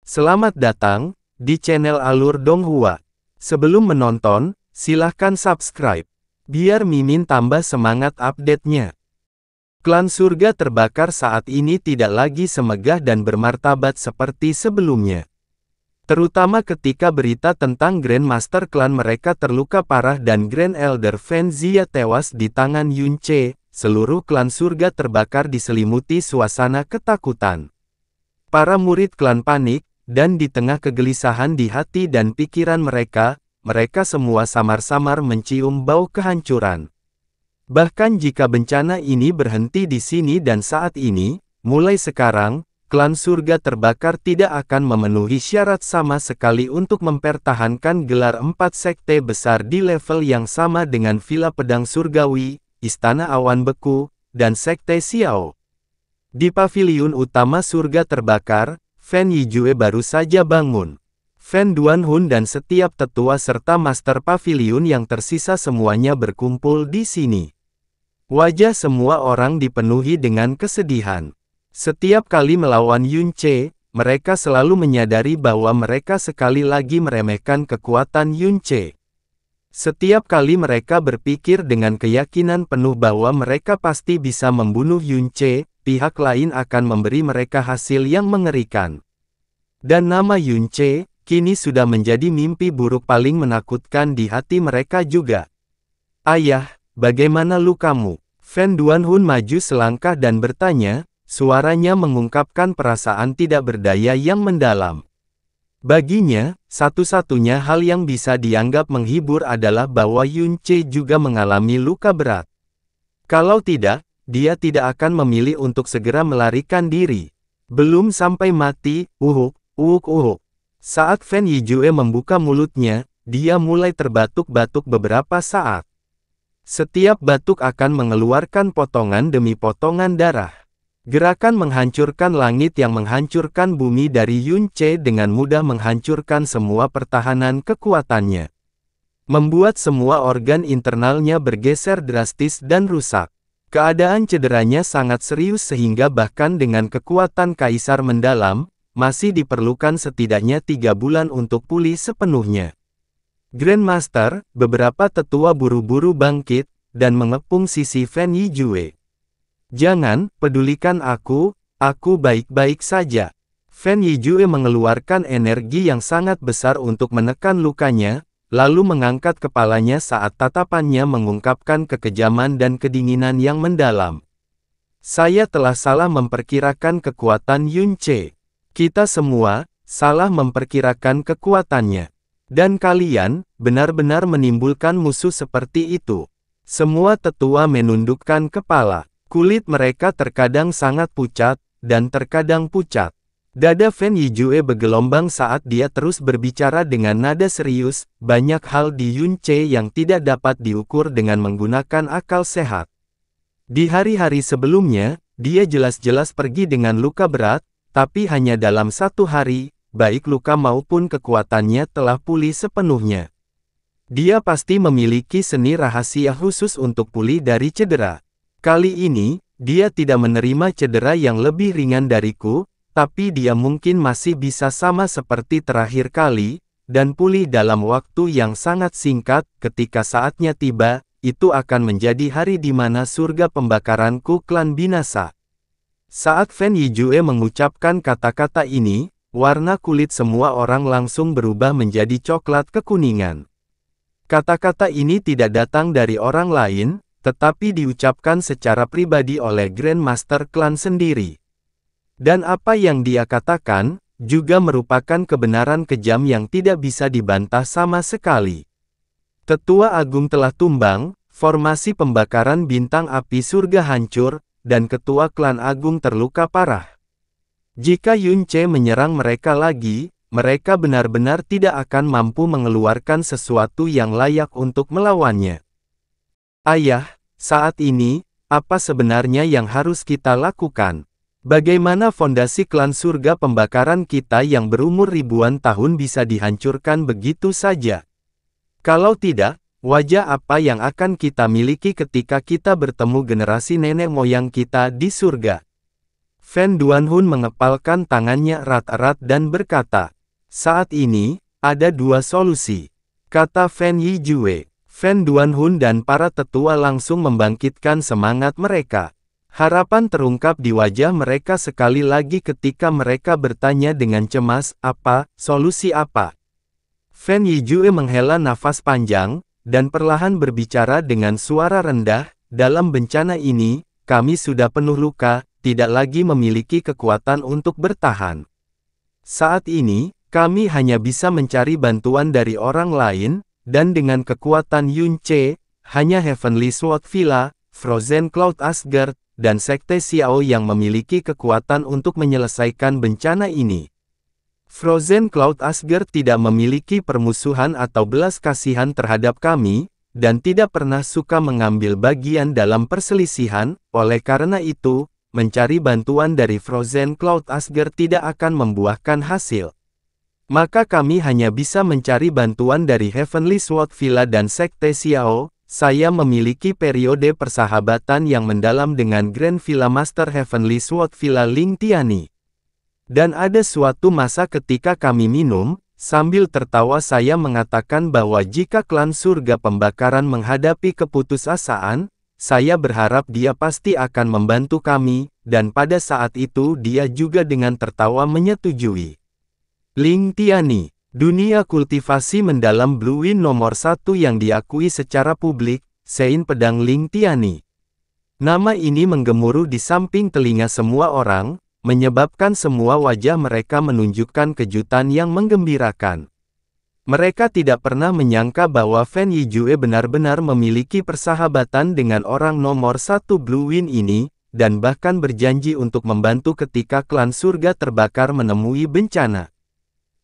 Selamat datang di channel Alur Donghua. Sebelum menonton, silahkan subscribe, biar Mimin tambah semangat update-nya. Klan surga terbakar saat ini tidak lagi semegah dan bermartabat seperti sebelumnya. Terutama ketika berita tentang Grandmaster klan mereka terluka parah dan Grand Elder Fan Zia tewas di tangan Yun Che, seluruh klan surga terbakar diselimuti suasana ketakutan. Para murid klan panik, dan di tengah kegelisahan di hati dan pikiran mereka semua samar-samar mencium bau kehancuran. Bahkan jika bencana ini berhenti di sini dan saat ini, mulai sekarang, klan surga terbakar tidak akan memenuhi syarat sama sekali untuk mempertahankan gelar 4 sekte besar di level yang sama dengan Villa Pedang Surgawi, Istana Awan Beku, dan Sekte Xiao. Di paviliun utama surga terbakar, Fan Yijue baru saja bangun. Fan Duanhun dan setiap tetua serta master paviliun yang tersisa semuanya berkumpul di sini. Wajah semua orang dipenuhi dengan kesedihan. Setiap kali melawan Yun Che, mereka selalu menyadari bahwa mereka sekali lagi meremehkan kekuatan Yun Che. Setiap kali mereka berpikir dengan keyakinan penuh bahwa mereka pasti bisa membunuh Yun Che, pihak lain akan memberi mereka hasil yang mengerikan. Dan nama Yun Che, kini sudah menjadi mimpi buruk paling menakutkan di hati mereka juga. Ayah, bagaimana lukamu? Fan Duanhun maju selangkah dan bertanya, suaranya mengungkapkan perasaan tidak berdaya yang mendalam. Baginya, satu-satunya hal yang bisa dianggap menghibur adalah bahwa Yun Che juga mengalami luka berat. Kalau tidak, dia tidak akan memilih untuk segera melarikan diri. Belum sampai mati, uhuk. Saat Fan Yijue membuka mulutnya, dia mulai terbatuk-batuk beberapa saat. Setiap batuk akan mengeluarkan potongan demi potongan darah. Gerakan menghancurkan langit yang menghancurkan bumi dari Yun Che dengan mudah menghancurkan semua pertahanan kekuatannya. Membuat semua organ internalnya bergeser drastis dan rusak. Keadaan cederanya sangat serius sehingga bahkan dengan kekuatan kaisar mendalam, masih diperlukan setidaknya 3 bulan untuk pulih sepenuhnya. Grandmaster, beberapa tetua buru-buru bangkit, dan mengepung sisi Fan Yijue. Jangan, pedulikan aku baik-baik saja. Fan Yijue mengeluarkan energi yang sangat besar untuk menekan lukanya, lalu mengangkat kepalanya saat tatapannya mengungkapkan kekejaman dan kedinginan yang mendalam. Saya telah salah memperkirakan kekuatan Yun Che. Kita semua salah memperkirakan kekuatannya. Dan kalian benar-benar menimbulkan musuh seperti itu. Semua tetua menundukkan kepala. Kulit mereka terkadang sangat pucat, dan terkadang pucat. Dada Fan Yijue bergelombang saat dia terus berbicara dengan nada serius, banyak hal di Yun Che yang tidak dapat diukur dengan menggunakan akal sehat. Di hari-hari sebelumnya, dia jelas-jelas pergi dengan luka berat, tapi hanya dalam 1 hari, baik luka maupun kekuatannya telah pulih sepenuhnya. Dia pasti memiliki seni rahasia khusus untuk pulih dari cedera. Kali ini, dia tidak menerima cedera yang lebih ringan dariku, tapi dia mungkin masih bisa sama seperti terakhir kali, dan pulih dalam waktu yang sangat singkat. Ketika saatnya tiba, itu akan menjadi hari di mana surga pembakaranku klan binasa. Saat Fan Yijue mengucapkan kata-kata ini, warna kulit semua orang langsung berubah menjadi coklat kekuningan. Kata-kata ini tidak datang dari orang lain, tetapi diucapkan secara pribadi oleh Grandmaster klan sendiri. Dan apa yang dia katakan, juga merupakan kebenaran kejam yang tidak bisa dibantah sama sekali. Tetua Agung telah tumbang, formasi pembakaran bintang api surga hancur, dan ketua klan agung terluka parah. Jika Yun Che menyerang mereka lagi, mereka benar-benar tidak akan mampu mengeluarkan sesuatu yang layak untuk melawannya. Ayah, saat ini, apa sebenarnya yang harus kita lakukan? Bagaimana fondasi klan surga pembakaran kita yang berumur ribuan tahun bisa dihancurkan begitu saja? Kalau tidak, wajah apa yang akan kita miliki ketika kita bertemu generasi nenek moyang kita di surga? Fan Duanhun mengepalkan tangannya erat-erat dan berkata, "Saat ini, ada dua solusi," kata Fan Yijue. Fan Duanhun dan para tetua langsung membangkitkan semangat mereka. Harapan terungkap di wajah mereka sekali lagi ketika mereka bertanya dengan cemas, "Apa, solusi apa?" Fan Yijue menghela nafas panjang, dan perlahan berbicara dengan suara rendah, "Dalam bencana ini, kami sudah penuh luka, tidak lagi memiliki kekuatan untuk bertahan. Saat ini, kami hanya bisa mencari bantuan dari orang lain, dan dengan kekuatan Yunce, hanya Heavenly Sword Villa, Frozen Cloud Asgard, dan Sekte Xiao yang memiliki kekuatan untuk menyelesaikan bencana ini. Frozen Cloud Asgard tidak memiliki permusuhan atau belas kasihan terhadap kami, dan tidak pernah suka mengambil bagian dalam perselisihan, oleh karena itu, mencari bantuan dari Frozen Cloud Asgard tidak akan membuahkan hasil. Maka kami hanya bisa mencari bantuan dari Heavenly Sword Villa dan Sekte Xiao. Saya memiliki periode persahabatan yang mendalam dengan Grand Villa Master Heavenly Sword Villa Ling Tiani. Dan ada suatu masa ketika kami minum, sambil tertawa saya mengatakan bahwa jika klan surga pembakaran menghadapi keputusasaan, saya berharap dia pasti akan membantu kami, dan pada saat itu dia juga dengan tertawa menyetujui. Ling Tiani, dunia kultivasi mendalam Blue Wind nomor 1 yang diakui secara publik, Sein Pedang Ling Tiani. Nama ini menggemuruh di samping telinga semua orang, menyebabkan semua wajah mereka menunjukkan kejutan yang menggembirakan. Mereka tidak pernah menyangka bahwa Fan Yijue benar-benar memiliki persahabatan dengan orang nomor 1 Blue Wind ini, dan bahkan berjanji untuk membantu ketika klan surga terbakar menemui bencana.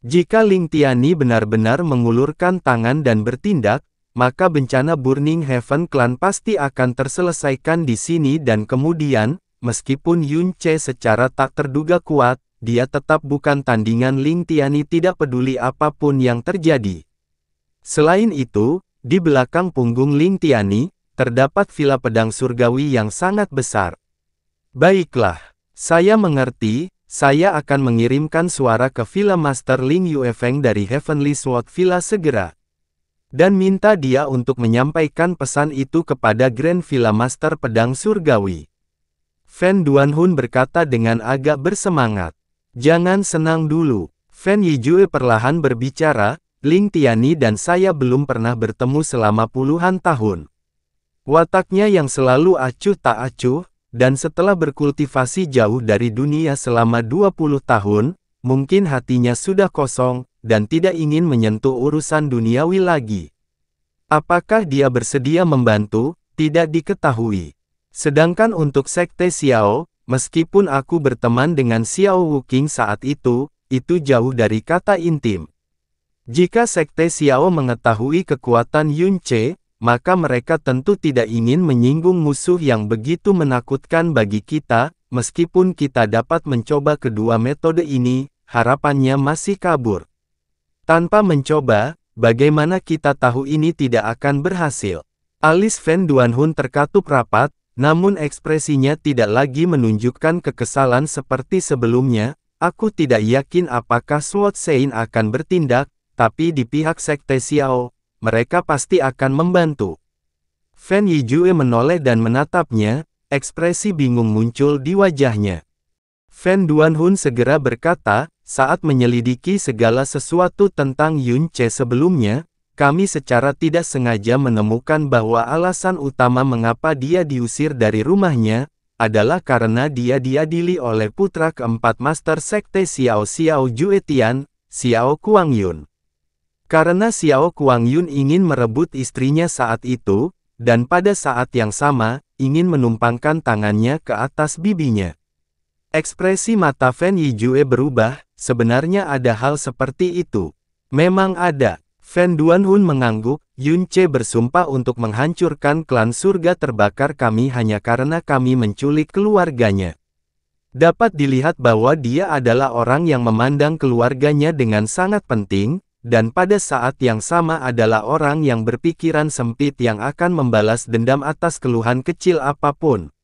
Jika Ling Tiani benar-benar mengulurkan tangan dan bertindak, maka bencana Burning Heaven Clan pasti akan terselesaikan di sini dan kemudian, meskipun Yunce secara tak terduga kuat, dia tetap bukan tandingan Ling Tiani tidak peduli apapun yang terjadi. Selain itu, di belakang punggung Ling Tiani, terdapat villa pedang surgawi yang sangat besar. Baiklah, saya mengerti, saya akan mengirimkan suara ke Villa Master Ling Yuefeng dari Heavenly Sword Villa segera. Dan minta dia untuk menyampaikan pesan itu kepada Grand Villa Master Pedang Surgawi. Fan Duanhun berkata dengan agak bersemangat. Jangan senang dulu. Fan Yijue perlahan berbicara, Ling Tiani dan saya belum pernah bertemu selama puluhan tahun. Wataknya yang selalu acuh tak acuh, dan setelah berkultivasi jauh dari dunia selama 20 tahun, mungkin hatinya sudah kosong, dan tidak ingin menyentuh urusan duniawi lagi. Apakah dia bersedia membantu? Tidak diketahui. Sedangkan untuk Sekte Xiao, meskipun aku berteman dengan Xiao Wuqing saat itu jauh dari kata intim. Jika Sekte Xiao mengetahui kekuatan Yunce, maka mereka tentu tidak ingin menyinggung musuh yang begitu menakutkan bagi kita, meskipun kita dapat mencoba kedua metode ini, harapannya masih kabur. Tanpa mencoba, bagaimana kita tahu ini tidak akan berhasil? Alis Fan Duanhun terkatup rapat, namun ekspresinya tidak lagi menunjukkan kekesalan seperti sebelumnya. Aku tidak yakin apakah Sword Sein akan bertindak, tapi di pihak Sekte Xiao, mereka pasti akan membantu. Fan Yijue menoleh dan menatapnya, ekspresi bingung muncul di wajahnya. Fan Duanhun segera berkata, saat menyelidiki segala sesuatu tentang Yunce sebelumnya, kami secara tidak sengaja menemukan bahwa alasan utama mengapa dia diusir dari rumahnya, adalah karena dia diadili oleh putra keempat Master Sekte Xiao Juetian, Xiao Kuangyun. Karena Xiao Kuangyun ingin merebut istrinya saat itu, dan pada saat yang sama, ingin menumpangkan tangannya ke atas bibinya. Ekspresi mata Fan Yijue berubah, sebenarnya ada hal seperti itu. Memang ada. Fan Duanhun mengangguk, Yunce bersumpah untuk menghancurkan klan surga terbakar kami hanya karena kami menculik keluarganya. Dapat dilihat bahwa dia adalah orang yang memandang keluarganya dengan sangat penting, dan pada saat yang sama adalah orang yang berpikiran sempit yang akan membalas dendam atas keluhan kecil apapun.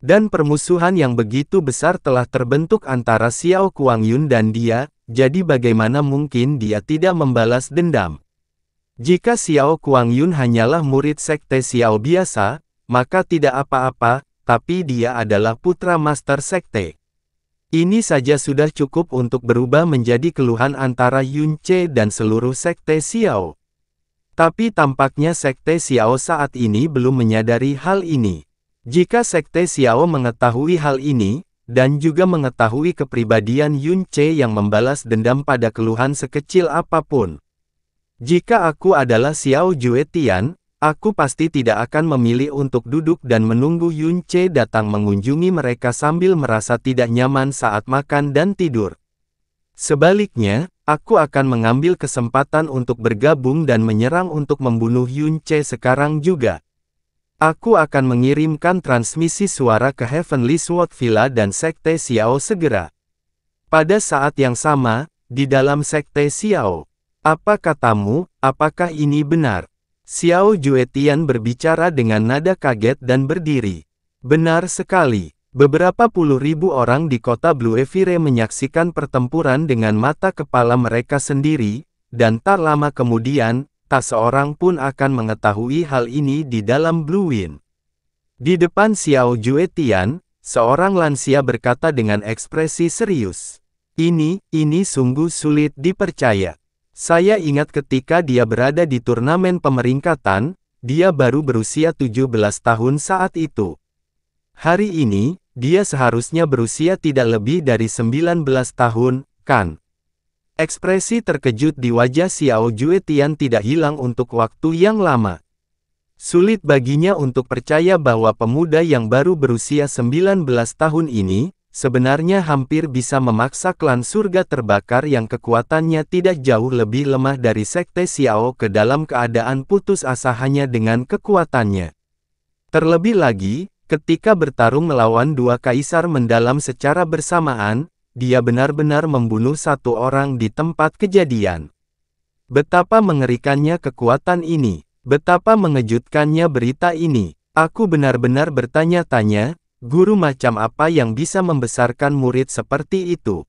Dan permusuhan yang begitu besar telah terbentuk antara Xiao Kuangyun dan dia, jadi bagaimana mungkin dia tidak membalas dendam? Jika Xiao Kuangyun hanyalah murid sekte Xiao biasa, maka tidak apa-apa, tapi dia adalah putra master sekte. Ini saja sudah cukup untuk berubah menjadi keluhan antara Yun Ce dan seluruh sekte Xiao. Tapi tampaknya sekte Xiao saat ini belum menyadari hal ini. Jika sekte Xiao mengetahui hal ini, dan juga mengetahui kepribadian Yun Ce yang membalas dendam pada keluhan sekecil apapun. Jika aku adalah Xiao Juetian, aku pasti tidak akan memilih untuk duduk dan menunggu Yun Ce datang mengunjungi mereka sambil merasa tidak nyaman saat makan dan tidur. Sebaliknya, aku akan mengambil kesempatan untuk bergabung dan menyerang untuk membunuh Yun Ce sekarang juga. Aku akan mengirimkan transmisi suara ke Heavenly Sword Villa dan Sekte Xiao segera. Pada saat yang sama, di dalam Sekte Xiao. Apa katamu, apakah ini benar? Xiao Juetian berbicara dengan nada kaget dan berdiri. Benar sekali. Beberapa puluh ribu orang di kota Blue Evire menyaksikan pertempuran dengan mata kepala mereka sendiri, dan tak lama kemudian, tak seorang pun akan mengetahui hal ini di dalam Blue Wind. Di depan Xiao Juetian, seorang lansia berkata dengan ekspresi serius. Ini sungguh sulit dipercaya. Saya ingat ketika dia berada di turnamen pemeringkatan, dia baru berusia 17 tahun saat itu. Hari ini, dia seharusnya berusia tidak lebih dari 19 tahun, kan? Ekspresi terkejut di wajah Xiao Juetian tidak hilang untuk waktu yang lama. Sulit baginya untuk percaya bahwa pemuda yang baru berusia 19 tahun ini, sebenarnya hampir bisa memaksa klan surga terbakar yang kekuatannya tidak jauh lebih lemah dari sekte Xiao ke dalam keadaan putus asa hanya dengan kekuatannya. Terlebih lagi, ketika bertarung melawan dua kaisar mendalam secara bersamaan, dia benar-benar membunuh satu orang di tempat kejadian. Betapa mengerikannya kekuatan ini. Betapa mengejutkannya berita ini. Aku benar-benar bertanya-tanya, guru macam apa yang bisa membesarkan murid seperti itu?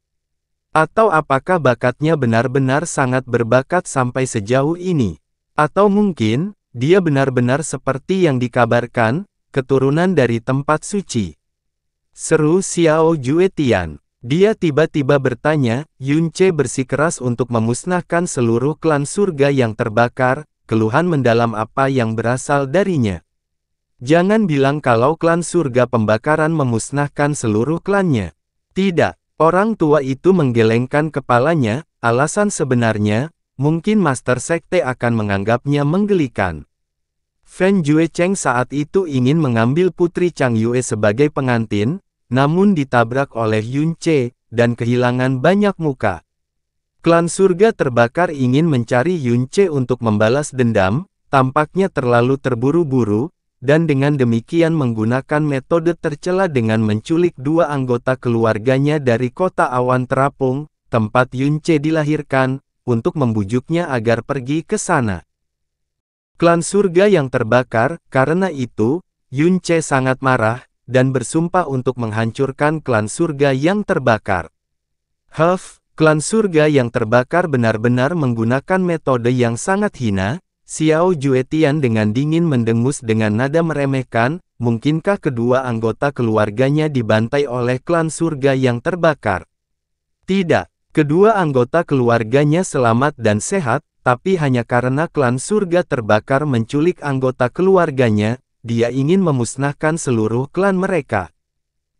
Atau apakah bakatnya benar-benar sangat berbakat sampai sejauh ini? Atau mungkin, dia benar-benar seperti yang dikabarkan, keturunan dari tempat suci? Seru Xiao Juetian. Dia tiba-tiba bertanya, Yun Ce bersikeras untuk memusnahkan seluruh klan surga yang terbakar, keluhan mendalam apa yang berasal darinya. Jangan bilang kalau klan surga pembakaran memusnahkan seluruh klannya. Tidak, orang tua itu menggelengkan kepalanya, alasan sebenarnya, mungkin Master Sekte akan menganggapnya menggelikan. Fen Juecheng saat itu ingin mengambil Putri Chang Yue sebagai pengantin, namun ditabrak oleh Yun Ce, dan kehilangan banyak muka. Klan surga terbakar ingin mencari Yun Ce untuk membalas dendam, tampaknya terlalu terburu-buru, dan dengan demikian menggunakan metode tercela dengan menculik dua anggota keluarganya dari kota awan terapung, tempat Yun Ce dilahirkan, untuk membujuknya agar pergi ke sana. Klan surga yang terbakar, karena itu, Yun Ce sangat marah, dan bersumpah untuk menghancurkan klan surga yang terbakar. Klan surga yang terbakar benar-benar menggunakan metode yang sangat hina. Xiao Juetian dengan dingin mendengus dengan nada meremehkan, mungkinkah kedua anggota keluarganya dibantai oleh klan surga yang terbakar? Tidak, kedua anggota keluarganya selamat dan sehat, tapi hanya karena klan surga terbakar menculik anggota keluarganya, dia ingin memusnahkan seluruh klan mereka.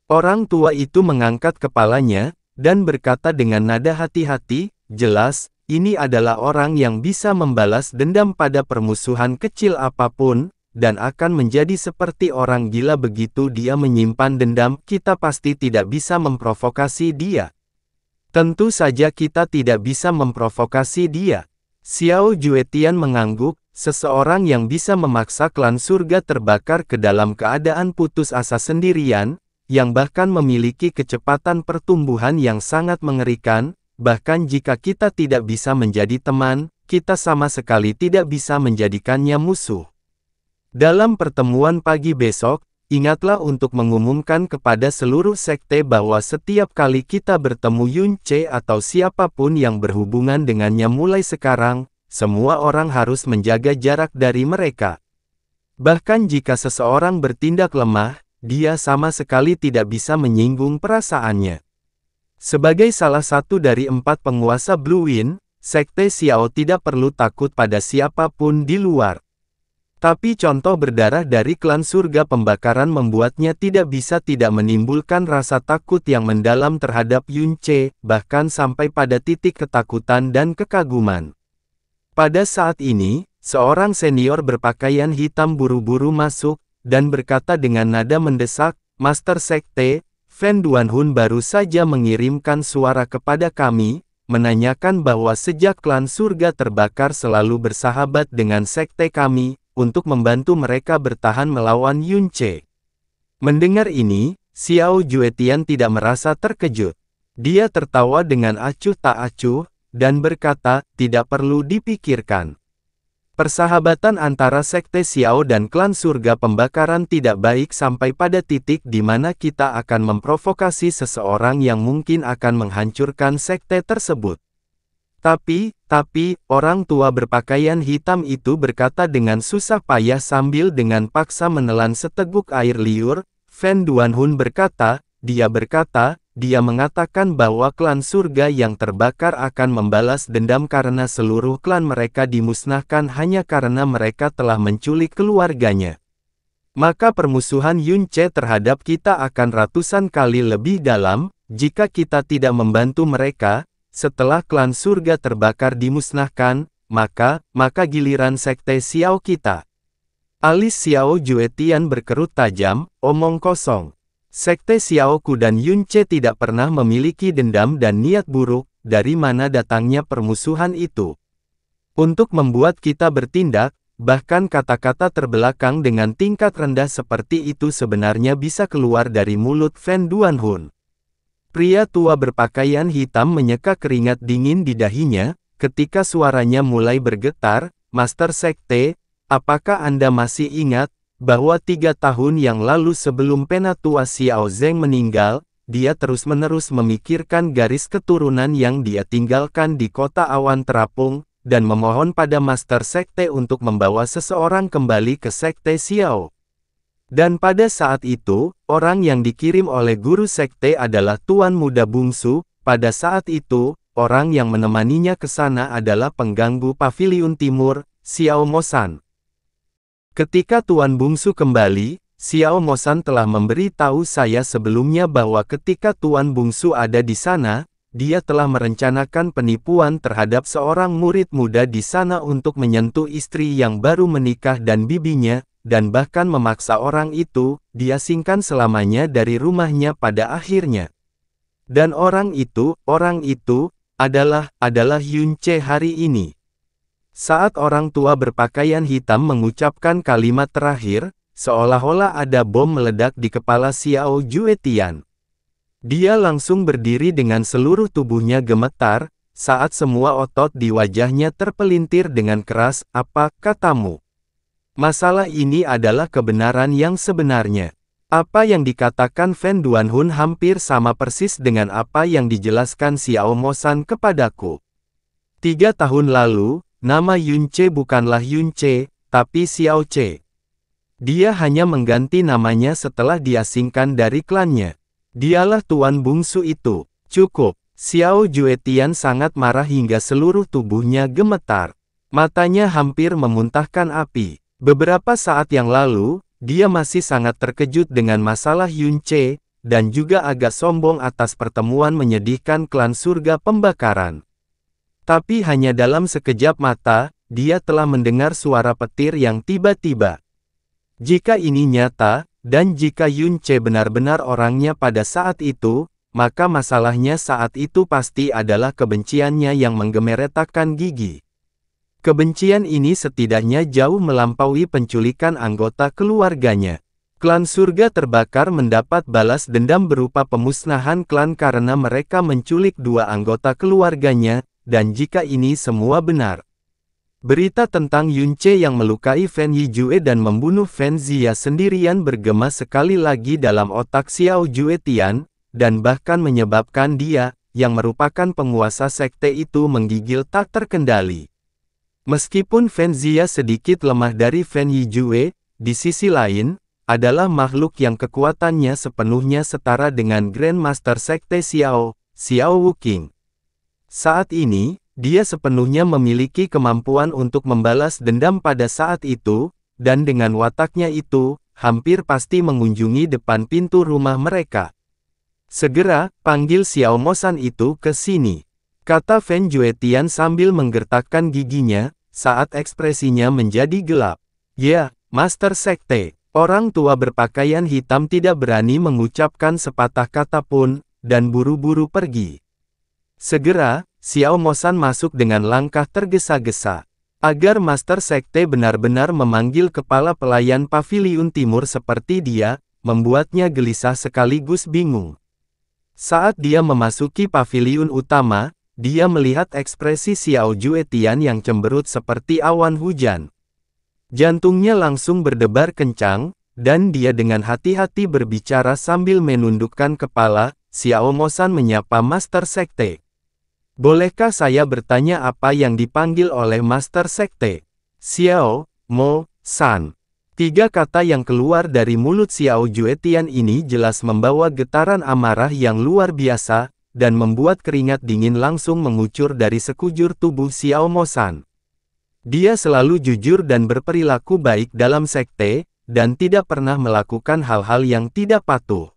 Orang tua itu mengangkat kepalanya, dan berkata dengan nada hati-hati, jelas, ini adalah orang yang bisa membalas dendam pada permusuhan kecil apapun, dan akan menjadi seperti orang gila begitu dia menyimpan dendam. Kita pasti tidak bisa memprovokasi dia. Tentu saja kita tidak bisa memprovokasi dia. Xiao Juetian mengangguk. Seseorang yang bisa memaksa klan surga terbakar ke dalam keadaan putus asa sendirian, yang bahkan memiliki kecepatan pertumbuhan yang sangat mengerikan, bahkan jika kita tidak bisa menjadi teman, kita sama sekali tidak bisa menjadikannya musuh. Dalam pertemuan pagi besok, ingatlah untuk mengumumkan kepada seluruh sekte bahwa setiap kali kita bertemu Yunce atau siapapun yang berhubungan dengannya mulai sekarang, semua orang harus menjaga jarak dari mereka. Bahkan jika seseorang bertindak lemah, dia sama sekali tidak bisa menyinggung perasaannya. Sebagai salah satu dari 4 penguasa Blue Wind, Sekte Xiao tidak perlu takut pada siapapun di luar. Tapi contoh berdarah dari klan surga pembakaran membuatnya tidak bisa tidak menimbulkan rasa takut yang mendalam terhadap Yunce, bahkan sampai pada titik ketakutan dan kekaguman. Pada saat ini, seorang senior berpakaian hitam buru-buru masuk, dan berkata dengan nada mendesak, "Master Sekte, Fan Duanhun baru saja mengirimkan suara kepada kami, menanyakan bahwa sejak klan surga terbakar selalu bersahabat dengan sekte kami, untuk membantu mereka bertahan melawan Yunce." Mendengar ini, Xiao Juetian tidak merasa terkejut. Dia tertawa dengan acuh tak acuh, dan berkata, "Tidak perlu dipikirkan. Persahabatan antara Sekte Xiao dan klan surga pembakaran tidak baik sampai pada titik di mana kita akan memprovokasi seseorang yang mungkin akan menghancurkan sekte tersebut." Tapi, orang tua berpakaian hitam itu berkata dengan susah payah sambil dengan paksa menelan seteguk air liur. Fan Duanhun berkata, dia mengatakan bahwa klan surga yang terbakar akan membalas dendam karena seluruh klan mereka dimusnahkan hanya karena mereka telah menculik keluarganya. Maka permusuhan Yunce terhadap kita akan ratusan kali lebih dalam, jika kita tidak membantu mereka. Setelah klan surga terbakar dimusnahkan, maka giliran sekte Xiao kita. Alis Xiao Juetian berkerut tajam, omong kosong. Sekte Xiaoku dan Yunce tidak pernah memiliki dendam dan niat buruk, dari mana datangnya permusuhan itu. Untuk membuat kita bertindak, bahkan kata-kata terbelakang dengan tingkat rendah seperti itu sebenarnya bisa keluar dari mulut Fan Duanhun. Pria tua berpakaian hitam menyeka keringat dingin di dahinya, ketika suaranya mulai bergetar, "Master Sekte, apakah Anda masih ingat, bahwa 3 tahun yang lalu sebelum Penatua Xiao Zeng meninggal, dia terus-menerus memikirkan garis keturunan yang dia tinggalkan di kota awan terapung, dan memohon pada Master Sekte untuk membawa seseorang kembali ke Sekte Xiao. Dan pada saat itu, orang yang dikirim oleh guru Sekte adalah Tuan Muda Bungsu. Pada saat itu, orang yang menemaninya ke sana adalah pengganggu Paviliun Timur, Xiao Mosan. Ketika Tuan Bungsu kembali, Xiao Mosan telah memberi tahu saya sebelumnya bahwa ketika Tuan Bungsu ada di sana, dia telah merencanakan penipuan terhadap seorang murid muda di sana untuk menyentuh istri yang baru menikah dan bibinya, dan bahkan memaksa orang itu diasingkan selamanya dari rumahnya pada akhirnya. Dan orang itu adalah Yunce hari ini. Saat orang tua berpakaian hitam mengucapkan kalimat terakhir, seolah-olah ada bom meledak di kepala Xiao Juetian. Dia langsung berdiri dengan seluruh tubuhnya gemetar, saat semua otot di wajahnya terpelintir dengan keras. "Apa katamu? Masalah ini adalah kebenaran yang sebenarnya." Apa yang dikatakan Fan Duanhun hampir sama persis dengan apa yang dijelaskan Xiao Mosan kepadaku. 3 tahun lalu, nama Yunce bukanlah Yunce, tapi Xiao Ce. Dia hanya mengganti namanya setelah diasingkan dari klannya. Dialah Tuan Bungsu itu. Cukup. Xiao Juetian sangat marah hingga seluruh tubuhnya gemetar. Matanya hampir memuntahkan api. Beberapa saat yang lalu, dia masih sangat terkejut dengan masalah Yunce, dan juga agak sombong atas pertemuan menyedihkan klan surga pembakaran. Tapi hanya dalam sekejap mata, dia telah mendengar suara petir yang tiba-tiba. Jika ini nyata, dan jika Yunce benar-benar orangnya pada saat itu, maka masalahnya saat itu pasti adalah kebenciannya yang menggemeretakkan gigi. Kebencian ini setidaknya jauh melampaui penculikan anggota keluarganya. Klan surga terbakar mendapat balas dendam berupa pemusnahan klan karena mereka menculik 2 anggota keluarganya. Dan jika ini semua benar, Berita tentang Yun Ce yang melukai Fen Yijue dan membunuh Fen Zia sendirian bergema sekali lagi dalam otak Xiao Juetian, dan bahkan menyebabkan dia, yang merupakan penguasa sekte itu menggigil tak terkendali. Meskipun Fen Zia sedikit lemah dari Fen Yijue, di sisi lain, adalah makhluk yang kekuatannya sepenuhnya setara dengan Grandmaster Sekte Xiao Wuqing. Saat ini, dia sepenuhnya memiliki kemampuan untuk membalas dendam pada saat itu, dan dengan wataknya itu, hampir pasti mengunjungi depan pintu rumah mereka. Segera, panggil Xiao Mosan itu ke sini, kata Fen Juetian sambil menggertakkan giginya, saat ekspresinya menjadi gelap. Ya, Master Sekte. Orang tua berpakaian hitam tidak berani mengucapkan sepatah kata pun, dan buru-buru pergi. Segera, Xiao Mosan masuk dengan langkah tergesa-gesa. Agar Master Sekte benar-benar memanggil kepala pelayan Paviliun Timur seperti dia, membuatnya gelisah sekaligus bingung. Saat dia memasuki paviliun utama, dia melihat ekspresi Xiao Juetian yang cemberut seperti awan hujan. Jantungnya langsung berdebar kencang, dan dia dengan hati-hati berbicara sambil menundukkan kepala. Xiao Mosan menyapa Master Sekte. Bolehkah saya bertanya apa yang dipanggil oleh Master Sekte? Xiao Mo-san. 3 kata yang keluar dari mulut Xiao Juetian ini jelas membawa getaran amarah yang luar biasa, dan membuat keringat dingin langsung mengucur dari sekujur tubuh Xiao Mosan. Dia selalu jujur dan berperilaku baik dalam sekte, dan tidak pernah melakukan hal-hal yang tidak patuh.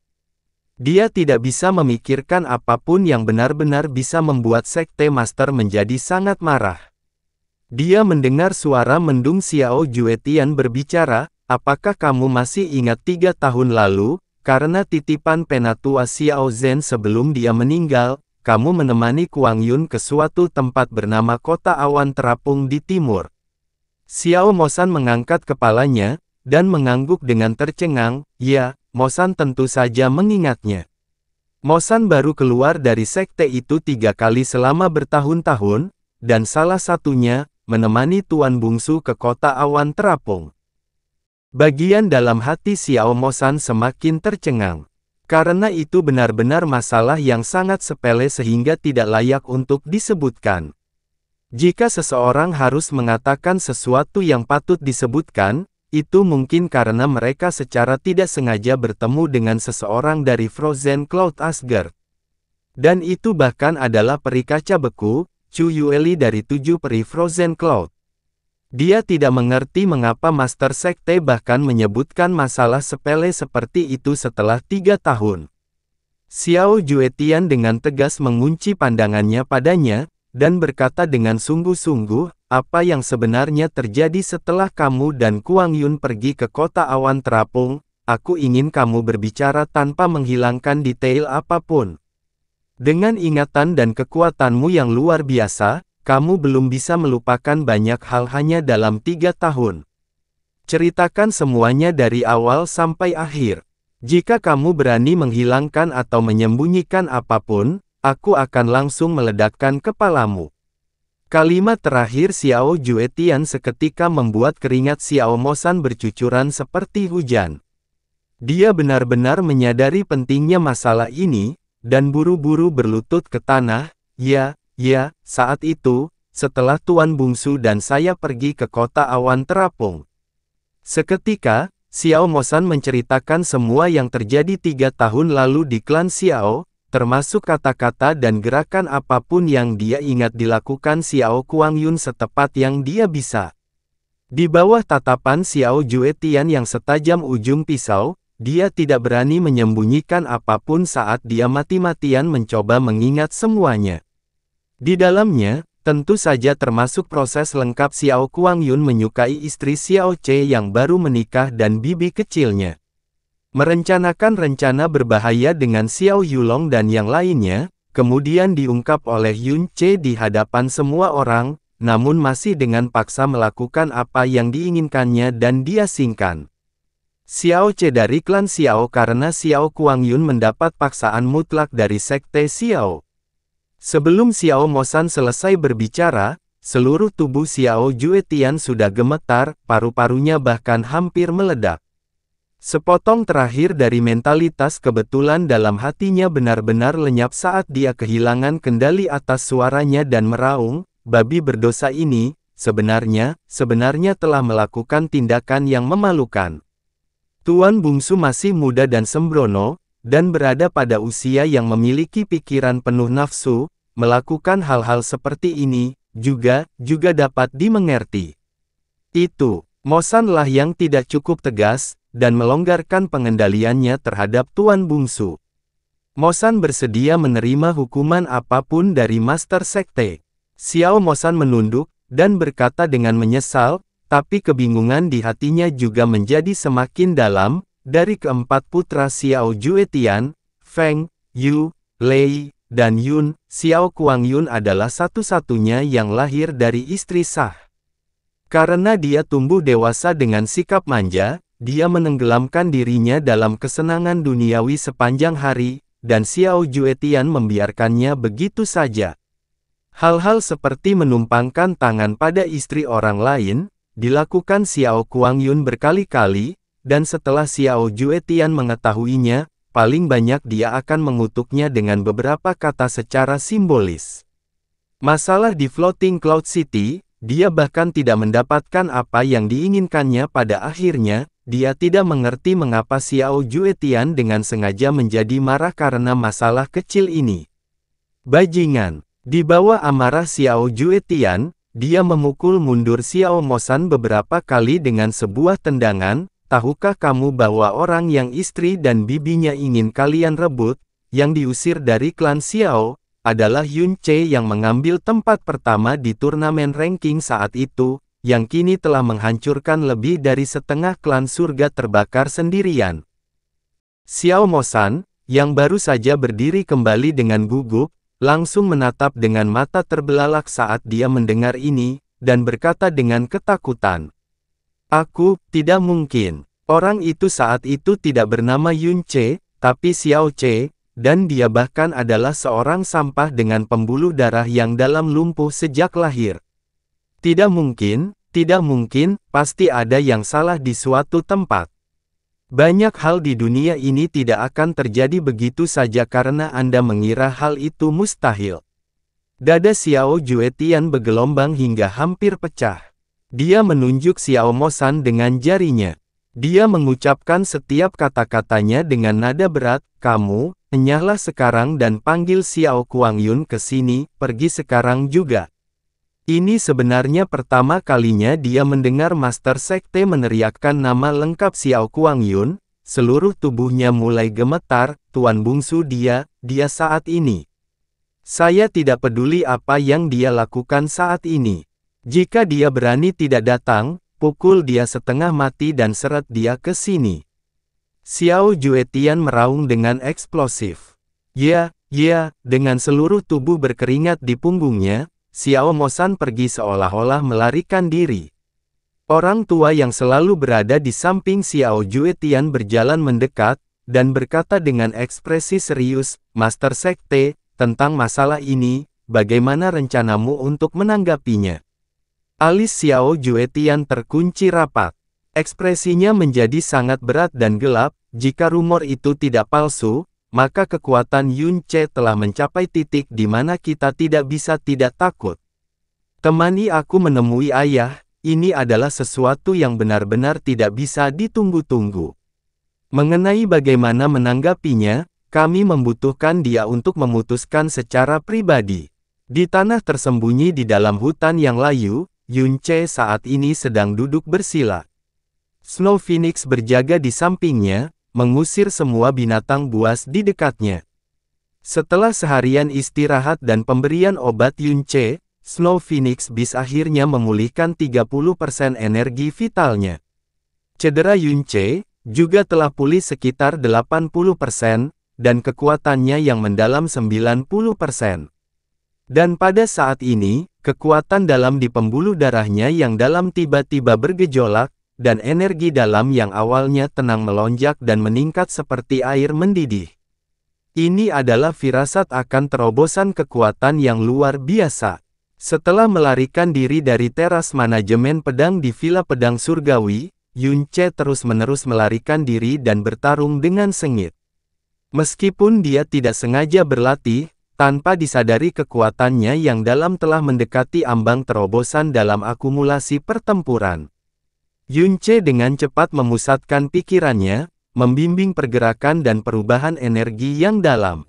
Dia tidak bisa memikirkan apapun yang benar-benar bisa membuat Sekte Master menjadi sangat marah. Dia mendengar suara mendung Xiao Juetian berbicara, apakah kamu masih ingat 3 tahun lalu, karena titipan penatua Xiao Zhen sebelum dia meninggal, kamu menemani Kuang Yun ke suatu tempat bernama Kota Awan Terapung di timur. Xiao Mosan mengangkat kepalanya, dan mengangguk dengan tercengang, ya, Mosan tentu saja mengingatnya. Mosan baru keluar dari sekte itu 3 kali selama bertahun-tahun, dan salah satunya, menemani Tuan Bungsu ke Kota Awan Terapung. Bagian dalam hati Xiao Mosan semakin tercengang. Karena itu benar-benar masalah yang sangat sepele sehingga tidak layak untuk disebutkan. Jika seseorang harus mengatakan sesuatu yang patut disebutkan, itu mungkin karena mereka secara tidak sengaja bertemu dengan seseorang dari Frozen Cloud Asgard. Dan itu bahkan adalah peri kaca beku, Chu Yueli dari 7 peri Frozen Cloud. Dia tidak mengerti mengapa Master Sekte bahkan menyebutkan masalah sepele seperti itu setelah 3 tahun. Xiao Juetian dengan tegas mengunci pandangannya padanya, dan berkata dengan sungguh-sungguh, apa yang sebenarnya terjadi setelah kamu dan Kuang Yun pergi ke Kota Awan Terapung, aku ingin kamu berbicara tanpa menghilangkan detail apapun. Dengan ingatan dan kekuatanmu yang luar biasa, kamu belum bisa melupakan banyak hal hanya dalam 3 tahun. Ceritakan semuanya dari awal sampai akhir. Jika kamu berani menghilangkan atau menyembunyikan apapun, aku akan langsung meledakkan kepalamu. Kalimat terakhir Xiao Juetian seketika membuat keringat Xiao Mosan bercucuran seperti hujan. Dia benar-benar menyadari pentingnya masalah ini, dan buru-buru berlutut ke tanah. Ya, saat itu, setelah Tuan Bungsu dan saya pergi ke Kota Awan Terapung. Seketika, Xiao Mosan menceritakan semua yang terjadi 3 tahun lalu di klan Xiao, termasuk kata-kata dan gerakan apapun yang dia ingat dilakukan Xiao Kuang Yun setepat yang dia bisa. Di bawah tatapan Xiao Juetian yang setajam ujung pisau, dia tidak berani menyembunyikan apapun saat dia mati-matian mencoba mengingat semuanya. Di dalamnya, tentu saja termasuk proses lengkap Xiao Kuang Yun menyukai istri Xiao Ce yang baru menikah dan bibi kecilnya. Merencanakan rencana berbahaya dengan Xiao Yulong dan yang lainnya, kemudian diungkap oleh Yun Ce di hadapan semua orang, namun masih dengan paksa melakukan apa yang diinginkannya dan diasingkan. Xiao Ce dari klan Xiao karena Xiao Kuang Yun mendapat paksaan mutlak dari sekte Xiao. Sebelum Xiao Mosan selesai berbicara, seluruh tubuh Xiao Juetian sudah gemetar, paru-parunya bahkan hampir meledak. Sepotong terakhir dari mentalitas kebetulan dalam hatinya benar-benar lenyap saat dia kehilangan kendali atas suaranya dan meraung, babi berdosa ini, sebenarnya telah melakukan tindakan yang memalukan. Tuan bungsu masih muda dan sembrono, dan berada pada usia yang memiliki pikiran penuh nafsu, melakukan hal-hal seperti ini, juga dapat dimengerti. Itu, Mosan lah yang tidak cukup tegas, dan melonggarkan pengendaliannya terhadap Tuan bungsu. Mosan bersedia menerima hukuman apapun dari Master Sekte. Xiao Mosan menunduk, dan berkata dengan menyesal, tapi kebingungan di hatinya juga menjadi semakin dalam. Dari keempat putra Xiao Juetian, Feng, Yu, Lei, dan Yun, Xiao Kuangyun adalah satu-satunya yang lahir dari istri sah. Karena dia tumbuh dewasa dengan sikap manja, dia menenggelamkan dirinya dalam kesenangan duniawi sepanjang hari, dan Xiao Juetian membiarkannya begitu saja. Hal-hal seperti menumpangkan tangan pada istri orang lain, dilakukan Xiao Kuangyun berkali-kali, dan setelah Xiao Juetian mengetahuinya, paling banyak dia akan mengutuknya dengan beberapa kata secara simbolis. Masalah di Floating Cloud City, dia bahkan tidak mendapatkan apa yang diinginkannya pada akhirnya. Dia tidak mengerti mengapa Xiao Juetian dengan sengaja menjadi marah karena masalah kecil ini. Bajingan. Di bawah amarah Xiao Juetian, dia memukul mundur Xiao Mosan beberapa kali dengan sebuah tendangan. Tahukah kamu bahwa orang yang istri dan bibinya ingin kalian rebut, yang diusir dari klan Xiao, adalah Yun Che yang mengambil tempat pertama di turnamen ranking saat itu, yang kini telah menghancurkan lebih dari setengah klan surga terbakar sendirian. Xiao Mosan, yang baru saja berdiri kembali dengan gugup, langsung menatap dengan mata terbelalak saat dia mendengar ini, dan berkata dengan ketakutan. Tidak mungkin. Orang itu saat itu tidak bernama Yun Che, tapi Xiao Che, dan dia bahkan adalah seorang sampah dengan pembuluh darah yang dalam lumpuh sejak lahir. Tidak mungkin, pasti ada yang salah di suatu tempat. Banyak hal di dunia ini tidak akan terjadi begitu saja karena Anda mengira hal itu mustahil. Dada Xiao Juetian bergelombang hingga hampir pecah. Dia menunjuk Xiao Mosan dengan jarinya. Dia mengucapkan setiap kata-katanya dengan nada berat, "Kamu, enyahlah sekarang dan panggil Xiao Kuangyun ke sini, pergi sekarang juga." Ini sebenarnya pertama kalinya dia mendengar Master Sekte meneriakkan nama lengkap Xiao Kuangyun, seluruh tubuhnya mulai gemetar, Tuan bungsu dia saat ini. Saya tidak peduli apa yang dia lakukan saat ini. Jika dia berani tidak datang, pukul dia setengah mati dan seret dia ke sini. Xiao Juetian meraung dengan eksplosif. Ya, dengan seluruh tubuh berkeringat di punggungnya, Xiao Mosan pergi seolah-olah melarikan diri. Orang tua yang selalu berada di samping Xiao Juetian berjalan mendekat, dan berkata dengan ekspresi serius, "Master Sekte, tentang masalah ini, bagaimana rencanamu untuk menanggapinya?" Alis Xiao Juetian terkunci rapat. Ekspresinya menjadi sangat berat dan gelap. Jika rumor itu tidak palsu, maka kekuatan Yun Che telah mencapai titik di mana kita tidak bisa tidak takut. Temani aku menemui ayah, ini adalah sesuatu yang benar-benar tidak bisa ditunggu-tunggu. Mengenai bagaimana menanggapinya, kami membutuhkan dia untuk memutuskan secara pribadi. Di tanah tersembunyi di dalam hutan yang layu, Yun Che saat ini sedang duduk bersila. Snow Phoenix berjaga di sampingnya, mengusir semua binatang buas di dekatnya. Setelah seharian istirahat dan pemberian obat Yun Che, Snow Phoenix Beast akhirnya memulihkan 30% energi vitalnya. Cedera Yun Che juga telah pulih sekitar 80%, dan kekuatannya yang mendalam 90%. Dan pada saat ini, kekuatan dalam di pembuluh darahnya yang dalam tiba-tiba bergejolak, dan energi dalam yang awalnya tenang melonjak dan meningkat seperti air mendidih. Ini adalah firasat akan terobosan kekuatan yang luar biasa. Setelah melarikan diri dari teras manajemen pedang di Villa Pedang Surgawi, Yun Che terus-menerus melarikan diri dan bertarung dengan sengit. Meskipun dia tidak sengaja berlatih, tanpa disadari kekuatannya yang dalam telah mendekati ambang terobosan dalam akumulasi pertempuran. Yun Che dengan cepat memusatkan pikirannya, membimbing pergerakan dan perubahan energi yang dalam.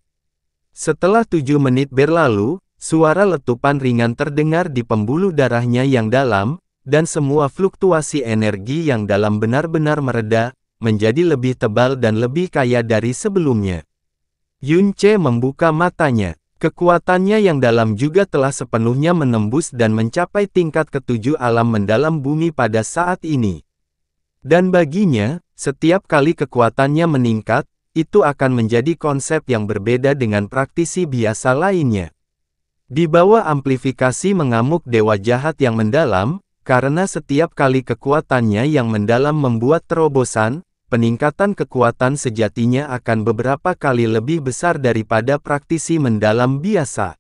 Setelah 7 menit berlalu, suara letupan ringan terdengar di pembuluh darahnya yang dalam, dan semua fluktuasi energi yang dalam benar-benar mereda, menjadi lebih tebal dan lebih kaya dari sebelumnya. Yun Che membuka matanya. Kekuatannya yang dalam juga telah sepenuhnya menembus dan mencapai tingkat ketujuh alam mendalam bumi pada saat ini. Dan baginya, setiap kali kekuatannya meningkat, itu akan menjadi konsep yang berbeda dengan praktisi biasa lainnya. Di bawah amplifikasi mengamuk dewa jahat yang mendalam, karena setiap kali kekuatannya yang mendalam membuat terobosan, peningkatan kekuatan sejatinya akan beberapa kali lebih besar daripada praktisi mendalam biasa.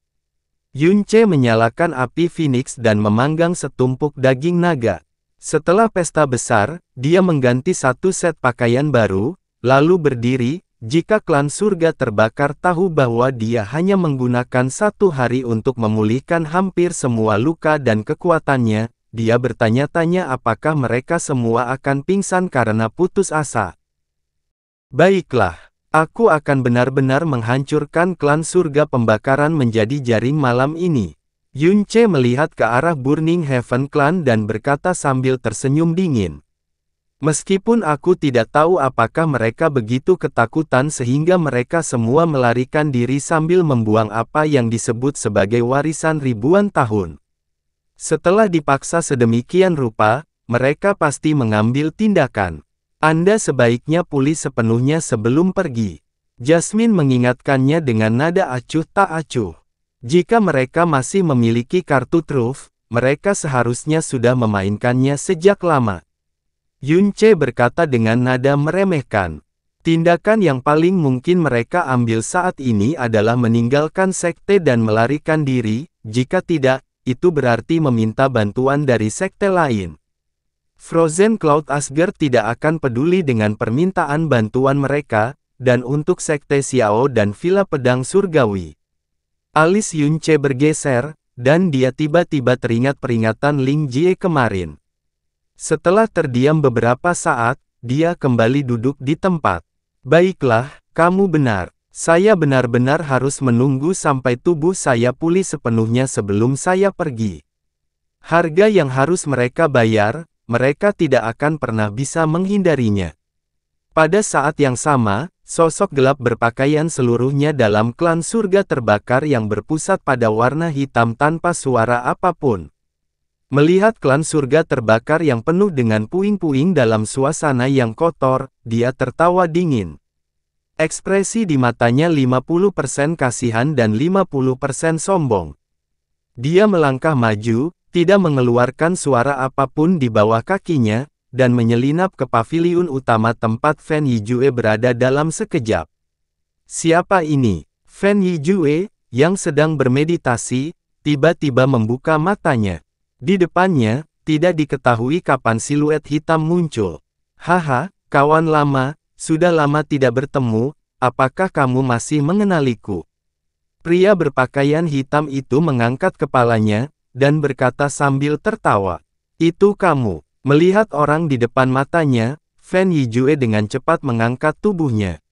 Yun Che menyalakan api Phoenix dan memanggang setumpuk daging naga. Setelah pesta besar, dia mengganti satu set pakaian baru, lalu berdiri. Jika klan surga terbakar tahu bahwa dia hanya menggunakan 1 hari untuk memulihkan hampir semua luka dan kekuatannya, dia bertanya-tanya apakah mereka semua akan pingsan karena putus asa. Baiklah, aku akan benar-benar menghancurkan klan surga pembakaran menjadi jaring malam ini. Yun Che melihat ke arah Burning Heaven Clan dan berkata sambil tersenyum dingin. Meskipun aku tidak tahu apakah mereka begitu ketakutan sehingga mereka semua melarikan diri sambil membuang apa yang disebut sebagai warisan ribuan tahun. Setelah dipaksa sedemikian rupa, mereka pasti mengambil tindakan. Anda sebaiknya pulih sepenuhnya sebelum pergi. Jasmine mengingatkannya dengan nada acuh tak acuh. Jika mereka masih memiliki kartu truf, mereka seharusnya sudah memainkannya sejak lama. Yun Che berkata dengan nada meremehkan. Tindakan yang paling mungkin mereka ambil saat ini adalah meninggalkan sekte dan melarikan diri, jika tidak, itu berarti meminta bantuan dari sekte lain. Frozen Cloud Asgard tidak akan peduli dengan permintaan bantuan mereka, dan untuk sekte Xiao dan Villa Pedang Surgawi. Alis Yun Che bergeser, dan dia tiba-tiba teringat peringatan Ling Jie kemarin. Setelah terdiam beberapa saat, dia kembali duduk di tempat. Baiklah, kamu benar. Saya benar-benar harus menunggu sampai tubuh saya pulih sepenuhnya sebelum saya pergi. Harga yang harus mereka bayar, mereka tidak akan pernah bisa menghindarinya. Pada saat yang sama, sosok gelap berpakaian seluruhnya dalam klan surga terbakar yang berpusat pada warna hitam tanpa suara apapun. Melihat klan surga terbakar yang penuh dengan puing-puing dalam suasana yang kotor, dia tertawa dingin. Ekspresi di matanya 50% kasihan dan 50% sombong. Dia melangkah maju, tidak mengeluarkan suara apapun di bawah kakinya, dan menyelinap ke paviliun utama tempat Fan Yijue berada dalam sekejap. Siapa ini? Fan Yijue, yang sedang bermeditasi, tiba-tiba membuka matanya. Di depannya, tidak diketahui kapan siluet hitam muncul. Haha, kawan lama. Sudah lama tidak bertemu, apakah kamu masih mengenaliku? Pria berpakaian hitam itu mengangkat kepalanya, dan berkata sambil tertawa. Itu kamu. Melihat orang di depan matanya, Fan Yijue dengan cepat mengangkat tubuhnya.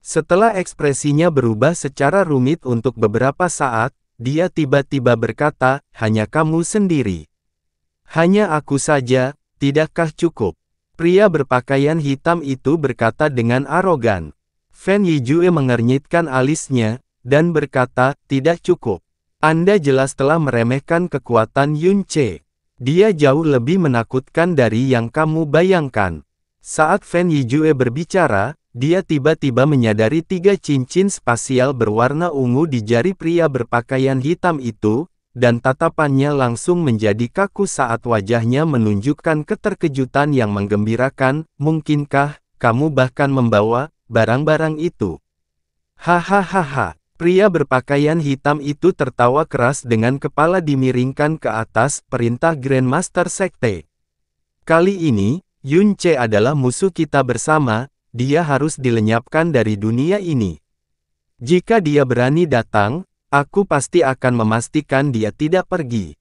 Setelah ekspresinya berubah secara rumit untuk beberapa saat, dia tiba-tiba berkata, hanya kamu sendiri. Hanya aku saja, tidakkah cukup? Pria berpakaian hitam itu berkata dengan arogan. Fan Yijue mengernyitkan alisnya, dan berkata, tidak cukup. Anda jelas telah meremehkan kekuatan Yun Che. Dia jauh lebih menakutkan dari yang kamu bayangkan. Saat Fan Yijue berbicara, dia tiba-tiba menyadari 3 cincin spasial berwarna ungu di jari pria berpakaian hitam itu, dan tatapannya langsung menjadi kaku saat wajahnya menunjukkan keterkejutan yang menggembirakan. Mungkinkah kamu bahkan membawa barang-barang itu? Hahaha. Pria berpakaian hitam itu tertawa keras dengan kepala dimiringkan ke atas, perintah Grandmaster Sekte. Kali ini, Yun Ce adalah musuh kita bersama, dia harus dilenyapkan dari dunia ini. Jika dia berani datang, aku pasti akan memastikan dia tidak pergi.